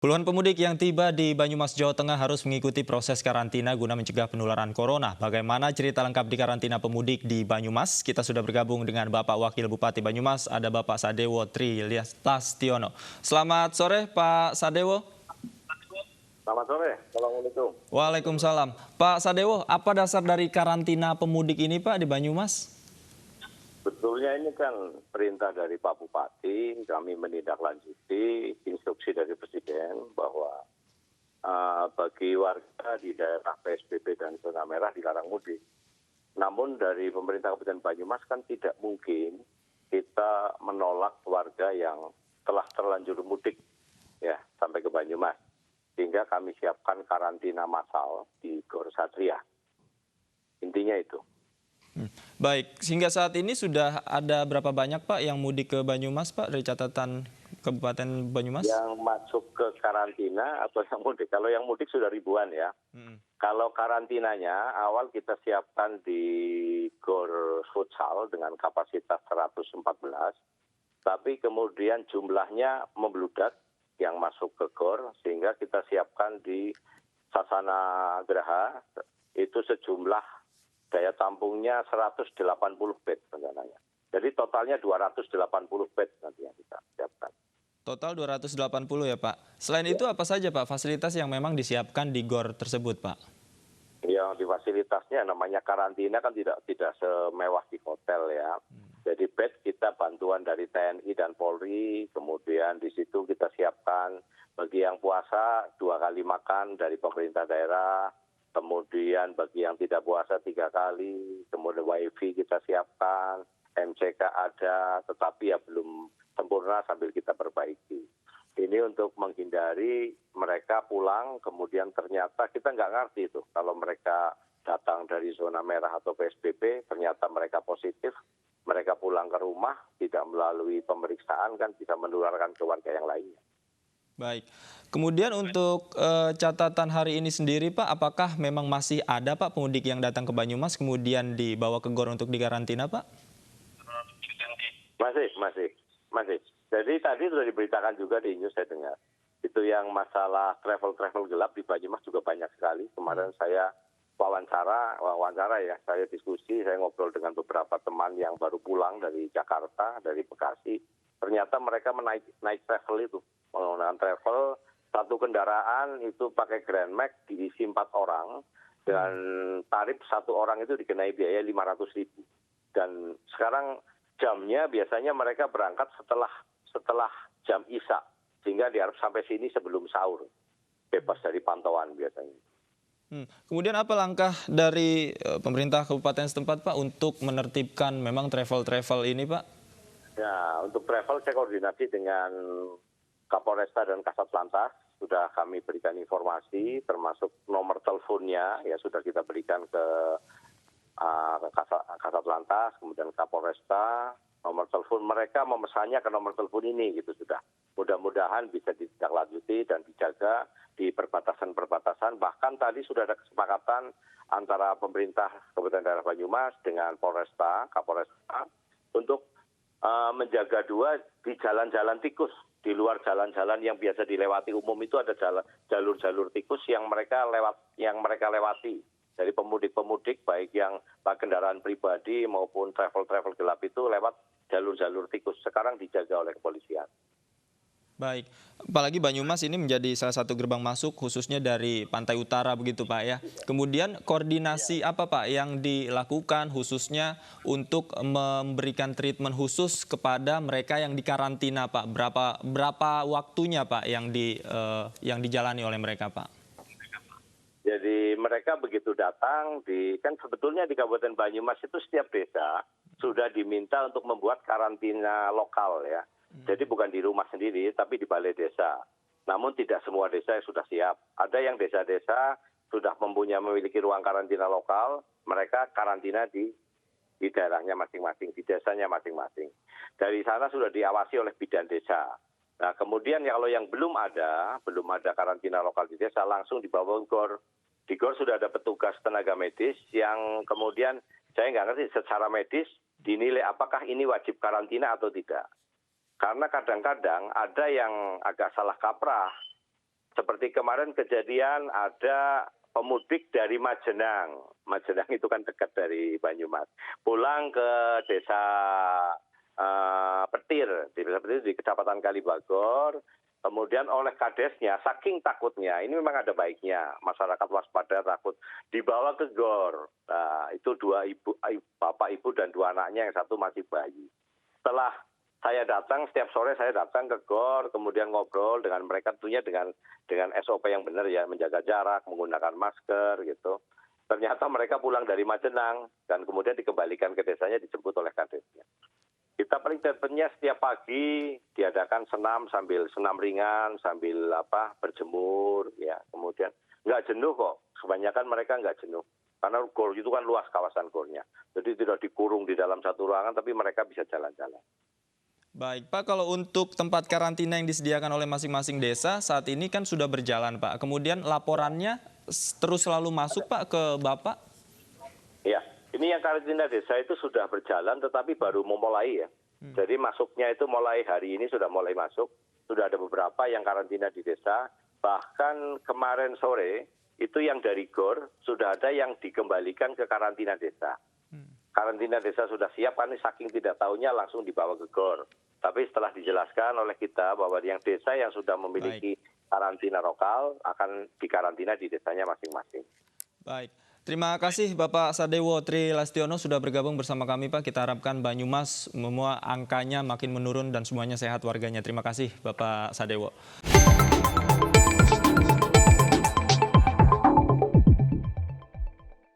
Puluhan pemudik yang tiba di Banyumas, Jawa Tengah harus mengikuti proses karantina guna mencegah penularan corona. Bagaimana cerita lengkap di karantina pemudik di Banyumas? Kita sudah bergabung dengan Bapak Wakil Bupati Banyumas, ada Bapak Sadewo Trilastiono. Selamat sore, Pak Sadewo. Selamat sore, Assalamualaikum. Waalaikumsalam. Pak Sadewo, apa dasar dari karantina pemudik ini, Pak, di Banyumas? Betulnya ini kan perintah dari Pak Bupati, kami menindaklanjuti instruksi dari Presiden bahwa bagi warga di daerah PSBB dan zona merah dilarang mudik. Namun dari pemerintah Kabupaten Banyumas kan tidak mungkin kita menolak warga yang telah terlanjur mudik ya sampai ke Banyumas. Sehingga kami siapkan karantina massal di Gor Satria. Intinya itu. Baik, sehingga saat ini sudah ada berapa banyak, Pak, yang mudik ke Banyumas, Pak, dari catatan Kabupaten Banyumas? Yang masuk ke karantina atau yang mudik? Kalau yang mudik sudah ribuan ya. Kalau karantinanya awal kita siapkan di Gor Futsal dengan kapasitas 114, tapi kemudian jumlahnya membludak yang masuk ke Gor, sehingga kita siapkan di Sasana Graha itu sejumlah daya tampungnya 180 bed rencananya. Jadi totalnya 280 bed nanti yang kita siapkan. Total 280 ya, Pak. Selain itu apa saja, Pak, fasilitas yang memang disiapkan di GOR tersebut, Pak? Yang di fasilitasnya namanya karantina kan tidak semewah di hotel ya. Jadi bed kita bantuan dari TNI dan Polri, kemudian di situ kita siapkan bagi yang puasa 2 kali makan dari pemerintah daerah, kemudian bagi yang tidak puasa 3 kali, kemudian wifi kita siapkan, MCK ada, tetapi ya belum sempurna sambil kita perbaiki. Ini untuk menghindari mereka pulang, kemudian ternyata kita nggak ngerti itu. Kalau mereka datang dari zona merah atau PSBB, ternyata mereka positif, mereka pulang ke rumah, tidak melalui pemeriksaan, kan bisa menularkan ke warga yang lainnya. Baik. Kemudian untuk catatan hari ini sendiri, Pak, apakah memang masih ada, Pak, pemudik yang datang ke Banyumas kemudian dibawa ke GOR untuk dikarantina, Pak? Masih. Jadi tadi sudah diberitakan juga di news saya dengar. Itu yang masalah travel gelap di Banyumas juga banyak sekali. Kemarin saya wawancara ya, saya diskusi, saya ngobrol dengan beberapa teman yang baru pulang dari Jakarta, dari Bekasi. Ternyata mereka naik travel itu, menggunakan travel, satu kendaraan itu pakai Grand Max diisi 4 orang, dan tarif satu orang itu dikenai biaya 500.000. Dan sekarang jamnya biasanya mereka berangkat setelah jam Isya, sehingga dia harus sampai sini sebelum sahur, bebas dari pantauan biasanya. Kemudian apa langkah dari pemerintah kabupaten setempat, Pak, untuk menertibkan memang travel ini, Pak? Ya, untuk travel saya koordinasi dengan Kapolresta dan Kasatlantas, sudah kami berikan informasi, termasuk nomor teleponnya, ya sudah kita berikan ke Kasatlantas, kemudian Kapolresta, nomor telepon mereka memesannya ke nomor telepon ini gitu sudah. Mudah-mudahan bisa ditindaklanjuti dan dijaga di perbatasan-perbatasan. Bahkan tadi sudah ada kesepakatan antara pemerintah Kabupaten Daerah Banyumas dengan Polresta, Kapolresta untuk menjaga dua di jalan-jalan tikus. Di luar jalan-jalan yang biasa dilewati umum itu ada jalur-jalur tikus yang mereka lewati. Dari pemudik-pemudik baik yang kendaraan pribadi maupun travel gelap itu lewat jalur-jalur tikus. Sekarang dijaga oleh kepolisian. Baik, apalagi Banyumas ini menjadi salah satu gerbang masuk khususnya dari pantai utara begitu, Pak, ya. Kemudian koordinasi apa, Pak, yang dilakukan khususnya untuk memberikan treatment khusus kepada mereka yang dikarantina, Pak? Berapa waktunya, Pak, yang dijalani oleh mereka, Pak? Jadi mereka begitu datang, kan sebetulnya di Kabupaten Banyumas itu setiap desa sudah diminta untuk membuat karantina lokal ya. Jadi bukan di rumah sendiri, tapi di balai desa. Namun tidak semua desa yang sudah siap. Ada yang desa-desa sudah memiliki ruang karantina lokal, mereka karantina di daerahnya masing-masing, di desanya masing-masing. Dari sana sudah diawasi oleh bidan desa. Nah, kemudian kalau yang belum ada karantina lokal di desa, langsung dibawa ke GOR. Di GOR sudah ada petugas tenaga medis yang kemudian saya nggak ngerti secara medis dinilai apakah ini wajib karantina atau tidak. Karena kadang-kadang ada yang agak salah kaprah. Seperti kemarin kejadian ada pemudik dari Majenang. Majenang itu kan dekat dari Banyumas. Pulang ke desa Petir, di desa Petir di Kecamatan Kalibagor. Kemudian oleh kadesnya, saking takutnya, ini memang ada baiknya, masyarakat waspada takut, dibawa ke GOR. Nah, itu dua bapak ibu dan dua anaknya, yang satu masih bayi. Setelah saya datang, setiap sore saya datang ke GOR, kemudian ngobrol dengan mereka, tentunya dengan SOP yang benar ya, menjaga jarak, menggunakan masker gitu. Ternyata mereka pulang dari Majenang, dan kemudian dikembalikan ke desanya, dijemput oleh kadesnya. Kita paling dapatnya setiap pagi diadakan senam ringan sambil berjemur ya. Kemudian nggak jenuh kok. Kebanyakan mereka nggak jenuh. Karena GOR itu kan luas kawasan GOR-nya. Jadi tidak dikurung di dalam satu ruangan, tapi mereka bisa jalan-jalan. Baik, Pak, kalau untuk tempat karantina yang disediakan oleh masing-masing desa saat ini kan sudah berjalan, Pak. Kemudian laporannya terus selalu masuk, Pak, ke Bapak? Ya, ini yang karantina desa itu sudah berjalan, tetapi baru memulai ya. Jadi masuknya itu mulai hari ini sudah mulai masuk. Sudah ada beberapa yang karantina di desa. Bahkan kemarin sore itu yang dari GOR sudah ada yang dikembalikan ke karantina desa. Karantina desa sudah siap, kan saking tidak tahunya langsung dibawa ke GOR. Tapi setelah dijelaskan oleh kita bahwa yang desa yang sudah memiliki karantina lokal akan dikarantina di desanya masing-masing. Baik. Terima kasih Bapak Sadewo Trilastiono sudah bergabung bersama kami, Pak. Kita harapkan Banyumas semua angkanya makin menurun dan semuanya sehat warganya. Terima kasih Bapak Sadewo.